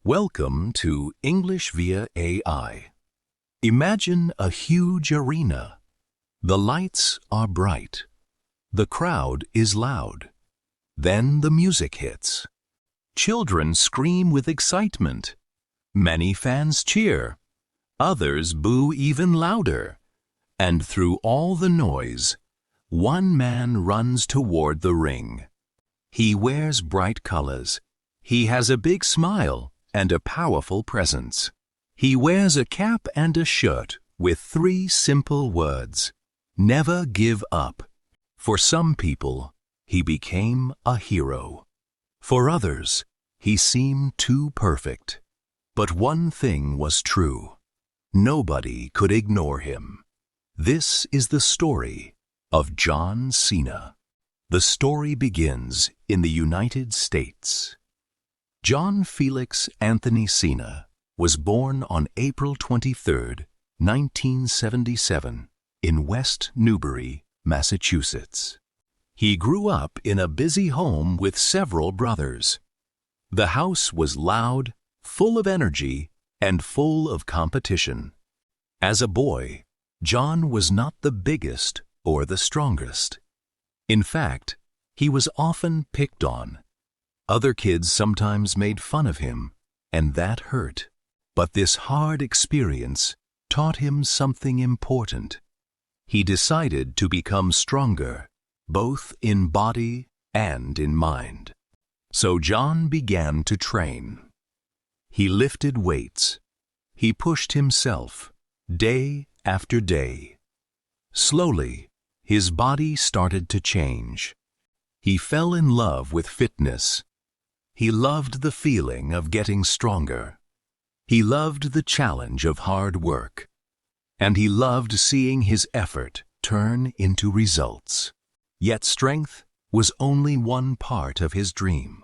Welcome to English via AI. Imagine a huge arena. The lights are bright. The crowd is loud. Then the music hits. Children scream with excitement. Many fans cheer. Others boo even louder. And through all the noise, one man runs toward the ring. He wears bright colors. He has a big smile and a powerful presence. He wears a cap and a shirt with 3 simple words: never give up. For some people, he became a hero. For others, he seemed too perfect. But one thing was true: nobody could ignore him. This is the story of John Cena. The story begins in the United States. John Felix Anthony Cena was born on April 23, 1977, in West Newbury, Massachusetts. He grew up in a busy home with several brothers. The house was loud, full of energy, and full of competition. As a boy, John was not the biggest or the strongest. In fact, he was often picked on. Other kids sometimes made fun of him, and that hurt. But this hard experience taught him something important. He decided to become stronger, both in body and in mind. So John began to train. He lifted weights. He pushed himself, day after day. Slowly, his body started to change. He fell in love with fitness. He loved the feeling of getting stronger. He loved the challenge of hard work. And he loved seeing his effort turn into results. Yet strength was only one part of his dream.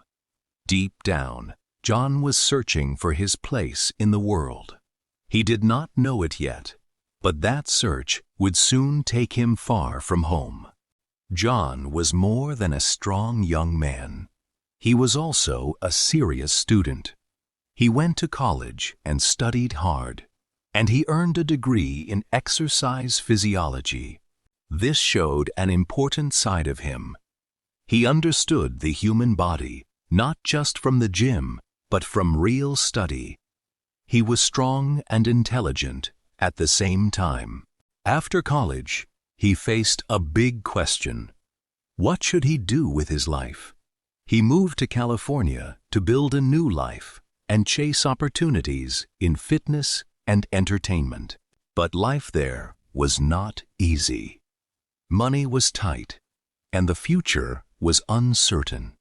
Deep down, John was searching for his place in the world. He did not know it yet, but that search would soon take him far from home. John was more than a strong young man. He was also a serious student. He went to college and studied hard, and he earned a degree in exercise physiology. This showed an important side of him. He understood the human body, not just from the gym, but from real study. He was strong and intelligent at the same time. After college, he faced a big question. What should he do with his life? He moved to California to build a new life and chase opportunities in fitness and entertainment. But life there was not easy. Money was tight, and the future was uncertain.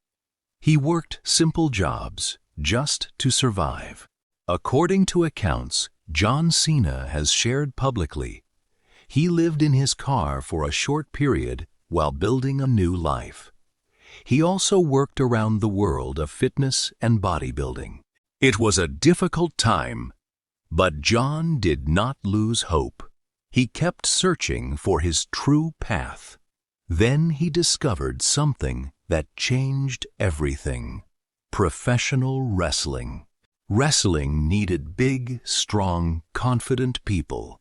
He worked simple jobs just to survive. According to accounts John Cena has shared publicly, he lived in his car for a short period while building a new life. He also worked around the world of fitness and bodybuilding. It was a difficult time, but John did not lose hope. He kept searching for his true path. Then he discovered something that changed everything: professional wrestling. Wrestling needed big, strong, confident people,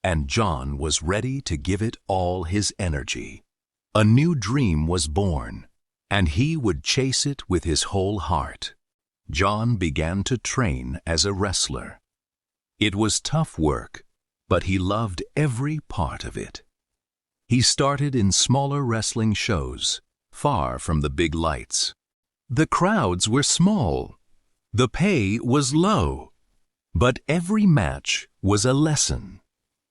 and John was ready to give it all his energy. A new dream was born, and he would chase it with his whole heart. John began to train as a wrestler. It was tough work, but he loved every part of it. He started in smaller wrestling shows, far from the big lights. The crowds were small. The pay was low. But every match was a lesson.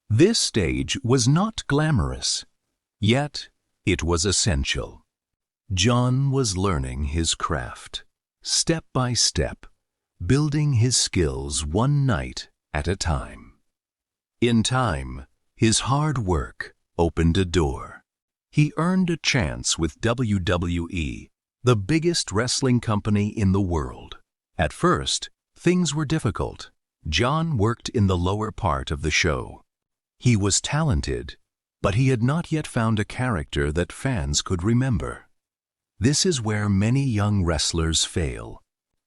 This stage was not glamorous, yet it was essential. John was learning his craft, step by step, building his skills one night at a time. In time, his hard work opened a door. He earned a chance with WWE, the biggest wrestling company in the world. At first, things were difficult. John worked in the lower part of the show. He was talented, but he had not yet found a character that fans could remember. This is where many young wrestlers fail.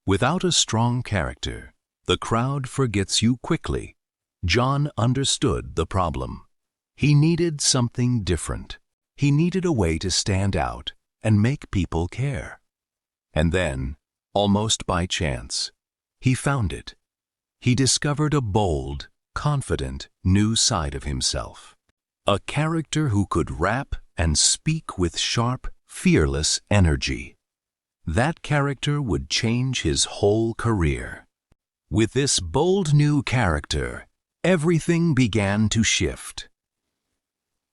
Without a strong character, The crowd forgets you quickly. John understood the problem. He needed something different. He needed a way to stand out and make people care. And then, almost by chance, he found it. He discovered a bold, confident, new side of himself. A character who could rap and speak with sharp, fearless energy. That character would change his whole career. With this bold new character, everything began to shift.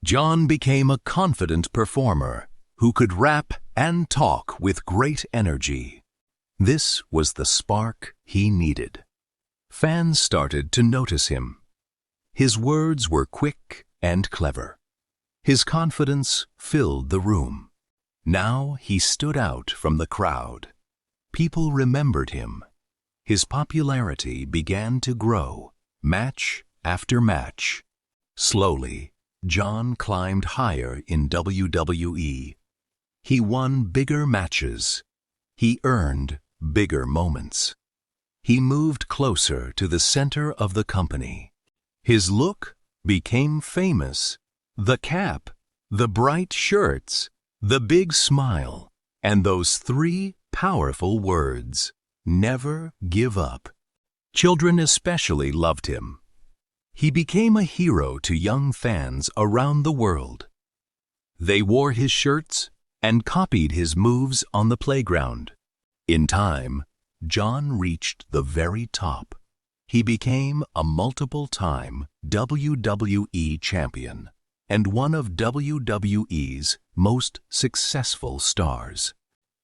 John became a confident performer who could rap and talk with great energy. This was the spark he needed. Fans started to notice him. His words were quick and clever. His confidence filled the room. Now he stood out from the crowd. People remembered him. His popularity began to grow, match after match. Slowly, John climbed higher in WWE. He won bigger matches. He earned bigger moments. He moved closer to the center of the company. His look became famous. The cap, the bright shirts, the big smile, and those three powerful words, never give up. Children especially loved him. He became a hero to young fans around the world. They wore his shirts and copied his moves on the playground. In time, John reached the very top. He became a multiple-time WWE champion and one of WWE's most successful stars.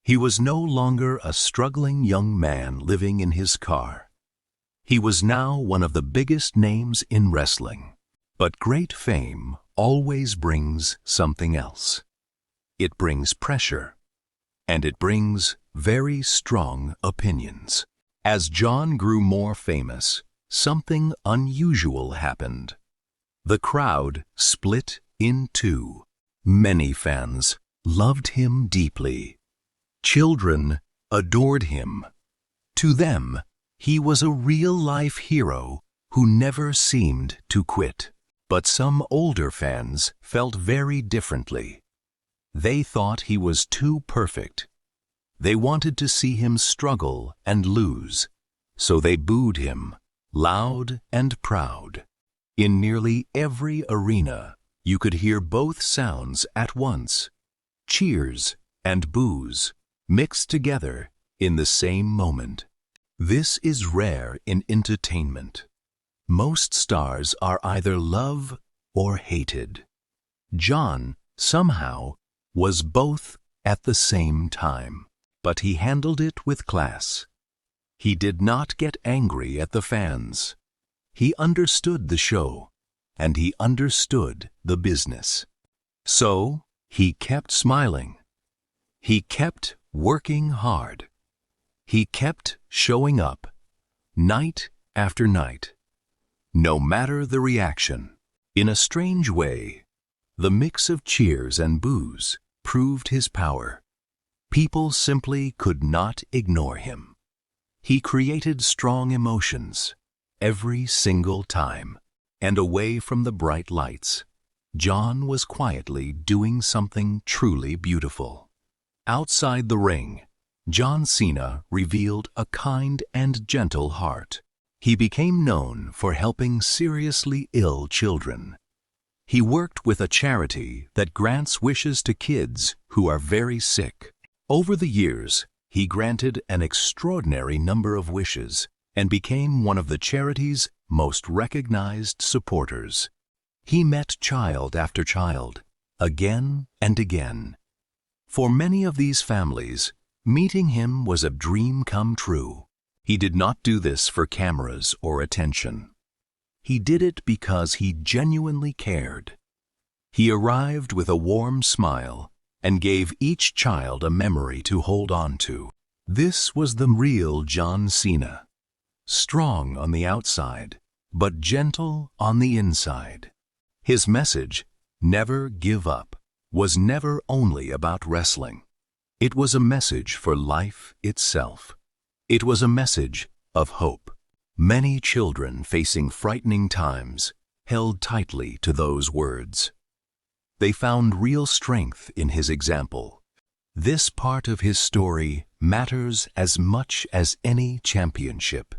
He was no longer a struggling young man living in his car. He was now one of the biggest names in wrestling. But great fame always brings something else. It brings pressure, and it brings very strong opinions. As John grew more famous, something unusual happened. The crowd split in two. Many fans loved him deeply. Children adored him. To them, he was a real-life hero who never seemed to quit. But some older fans felt very differently. They thought he was too perfect. They wanted to see him struggle and lose, so they booed him, loud and proud. In nearly every arena, you could hear both sounds at once, cheers and boos, mixed together in the same moment. This is rare in entertainment. Most stars are either loved or hated. John, somehow, was both at the same time, but he handled it with class. He did not get angry at the fans. He understood the show, and he understood the business. So, he kept smiling. He kept working hard. He kept showing up, night after night, no matter the reaction. In a strange way, the mix of cheers and boos proved his power. People simply could not ignore him. He created strong emotions every single time. And away from the bright lights, John was quietly doing something truly beautiful. Outside the ring, John Cena revealed a kind and gentle heart. He became known for helping seriously ill children. He worked with a charity that grants wishes to kids who are very sick. Over the years, he granted an extraordinary number of wishes and became one of the charity's most recognized supporters. He met child after child, again and again. For many of these families, meeting him was a dream come true. He did not do this for cameras or attention. He did it because he genuinely cared. He arrived with a warm smile and gave each child a memory to hold on to. This was the real John Cena. Strong on the outside, but gentle on the inside. His message, never give up, was never only about wrestling. It was a message for life itself. It was a message of hope. Many children facing frightening times held tightly to those words. They found real strength in his example. This part of his story matters as much as any championship,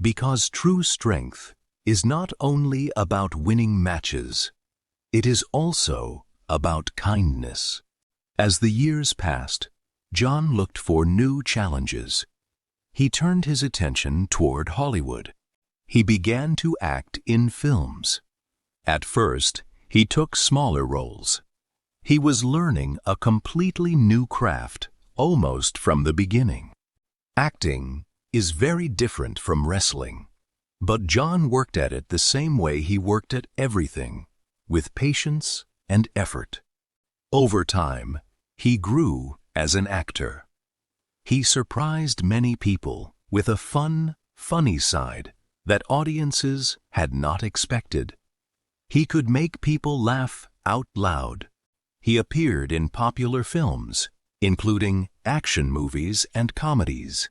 because true strength is not only about winning matches, it is also about kindness. As the years passed, John looked for new challenges. He turned his attention toward Hollywood. He began to act in films. At first, he took smaller roles. He was learning a completely new craft almost from the beginning. Acting is very different from wrestling, but John worked at it the same way he worked at everything, with patience and effort. Over time, he grew as an actor. He surprised many people with a funny side that audiences had not expected. He could make people laugh out loud. He appeared in popular films, including action movies and comedies.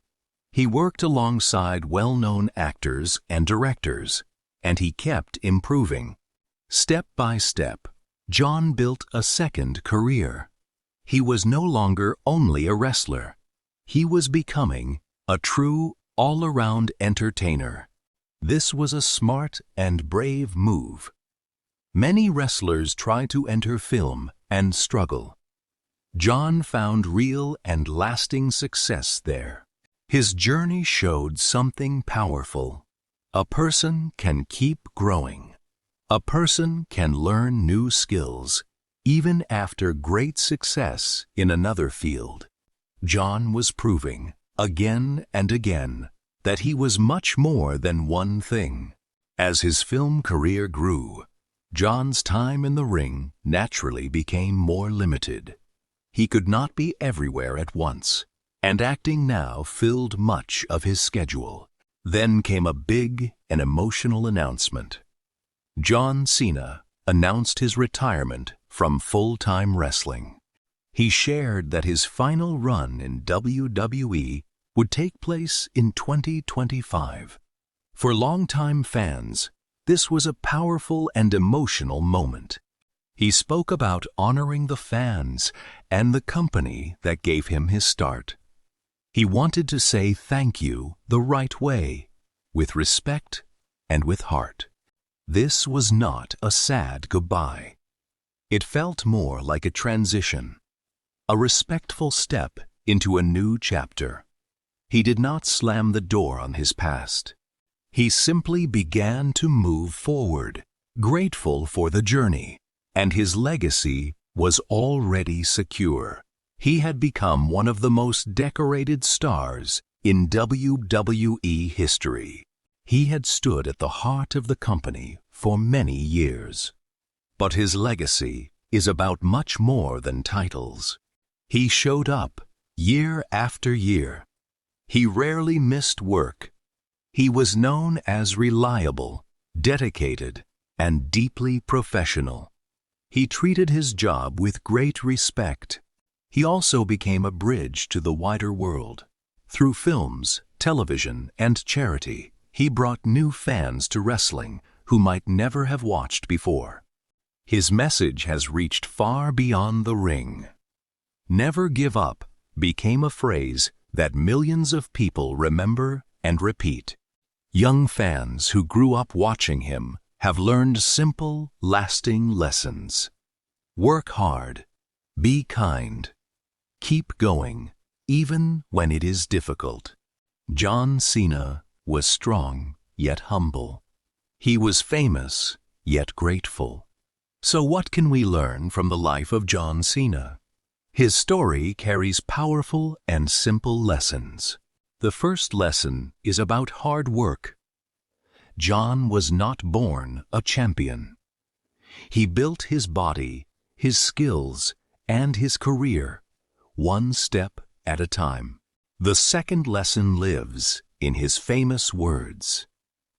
He worked alongside well-known actors and directors, and he kept improving. Step by step, John built a second career. He was no longer only a wrestler. He was becoming a true all-around entertainer. This was a smart and brave move. Many wrestlers try to enter film and struggle. John found real and lasting success there. His journey showed something powerful. A person can keep growing. A person can learn new skills, even after great success in another field. John was proving, again and again, that he was much more than one thing. As his film career grew, John's time in the ring naturally became more limited. He could not be everywhere at once, and acting now filled much of his schedule. Then came a big and emotional announcement. John Cena announced his retirement from full-time wrestling. He shared that his final run in WWE would take place in 2025. For longtime fans, this was a powerful and emotional moment. He spoke about honoring the fans and the company that gave him his start. He wanted to say thank you the right way, with respect and with heart. This was not a sad goodbye. It felt more like a transition, a respectful step into a new chapter. He did not slam the door on his past. He simply began to move forward, grateful for the journey, and his legacy was already secure. He had become one of the most decorated stars in WWE history. He had stood at the heart of the company for many years. But his legacy is about much more than titles. He showed up year after year. He rarely missed work. He was known as reliable, dedicated, and deeply professional. He treated his job with great respect. He also became a bridge to the wider world. Through films, television, and charity, he brought new fans to wrestling who might never have watched before. His message has reached far beyond the ring. Never give up became a phrase that millions of people remember and repeat. Young fans who grew up watching him have learned simple, lasting lessons. Work hard, be kind, keep going, even when it is difficult. John Cena was strong yet humble. He was famous yet grateful. So what can we learn from the life of John Cena? His story carries powerful and simple lessons. The first lesson is about hard work. John was not born a champion. He built his body, his skills, and his career, one step at a time. The second lesson lives in his famous words,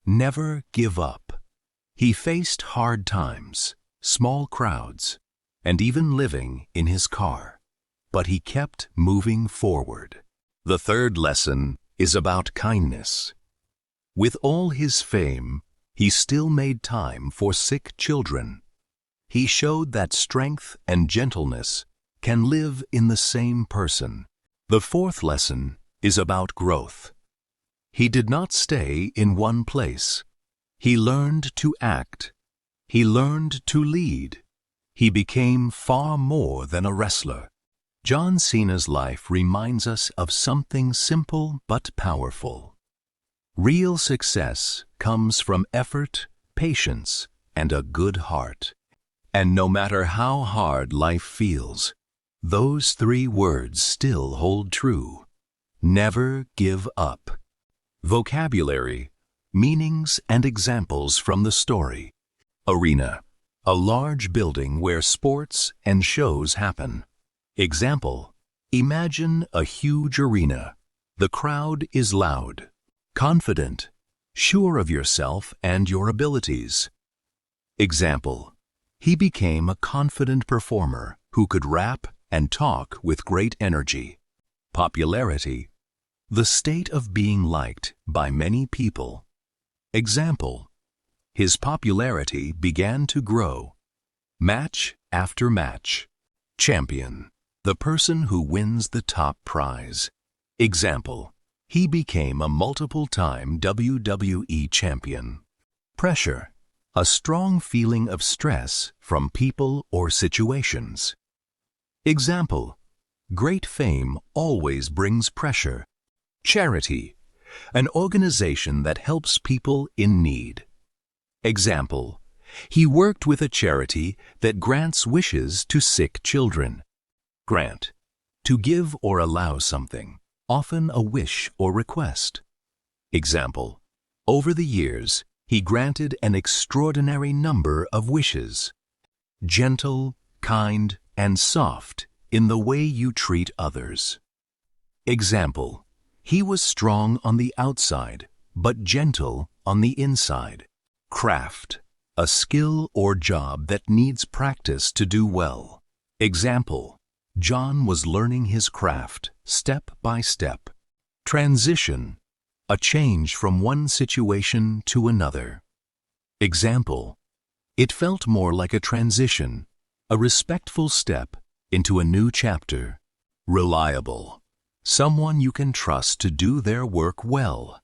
"Never give up." He faced hard times, small crowds, and even living in his car, but he kept moving forward. The third lesson is about kindness. With all his fame, he still made time for sick children. He showed that strength and gentleness can live in the same person. The fourth lesson is about growth. He did not stay in one place. He learned to act. He learned to lead. He became far more than a wrestler. John Cena's life reminds us of something simple but powerful. Real success comes from effort, patience, and a good heart. And no matter how hard life feels, those three words still hold true. Never give up. Vocabulary, meanings and examples from the story. Arena, a large building where sports and shows happen. Example, imagine a huge arena. The crowd is loud. Confident, sure of yourself and your abilities. Example, he became a confident performer who could rap and talk with great energy. Popularity, the state of being liked by many people. Example, his popularity began to grow. Match after match. Champion, the person who wins the top prize. Example, he became a multiple-time WWE champion. Pressure, a strong feeling of stress from people or situations. Example, great fame always brings pressure. Charity, an organization that helps people in need. Example, he worked with a charity that grants wishes to sick children. Grant, to give or allow something, often a wish or request. Example, over the years, he granted an extraordinary number of wishes. Gentle, kind, and soft in the way you treat others. Example, he was strong on the outside, but gentle on the inside. Craft, a skill or job that needs practice to do well. Example, John was learning his craft step by step. Transition, a change from one situation to another. Example, it felt more like a transition, a respectful step into a new chapter. Reliable, someone you can trust to do their work well.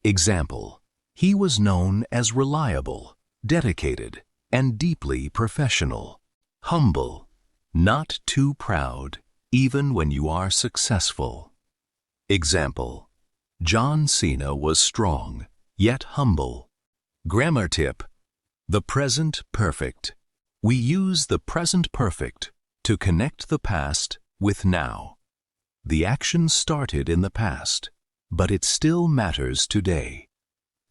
Example, he was known as reliable, dedicated, and deeply professional. Humble, not too proud, even when you are successful. Example, John Cena was strong, yet humble. Grammar tip, the present perfect. We use the present perfect to connect the past with now. The action started in the past, but it still matters today.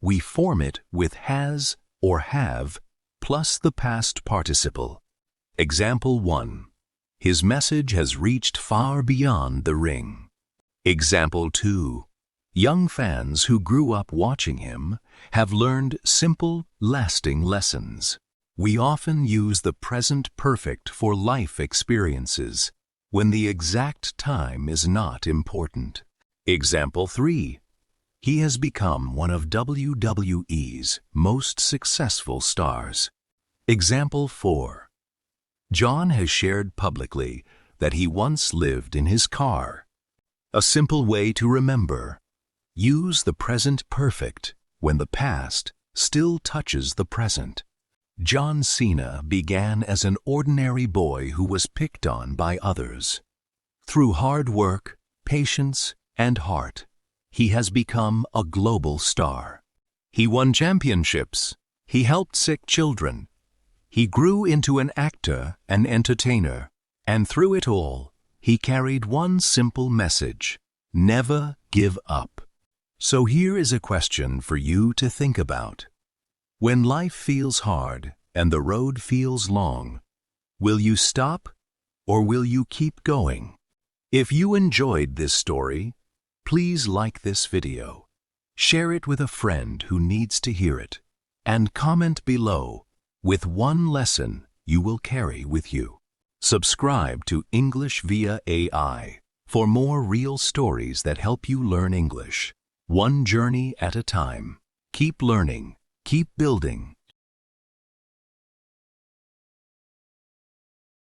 We form it with has or have plus the past participle. Example 1. His message has reached far beyond the ring. Example 2. Young fans who grew up watching him have learned simple, lasting lessons. We often use the present perfect for life experiences when the exact time is not important. Example 3. He has become one of WWE's most successful stars. Example 4. John has shared publicly that he once lived in his car. A simple way to remember: use the present perfect when the past still touches the present. John Cena began as an ordinary boy who was picked on by others. Through hard work, patience, and heart, he has become a global star. He won championships. He helped sick children. He grew into an actor and entertainer. And through it all, he carried one simple message: never give up. So here is a question for you to think about. When life feels hard and the road feels long, will you stop or will you keep going? If you enjoyed this story, please like this video, share it with a friend who needs to hear it, and comment below with one lesson you will carry with you. Subscribe to English via AI for more real stories that help you learn English, one journey at a time. Keep learning, keep building.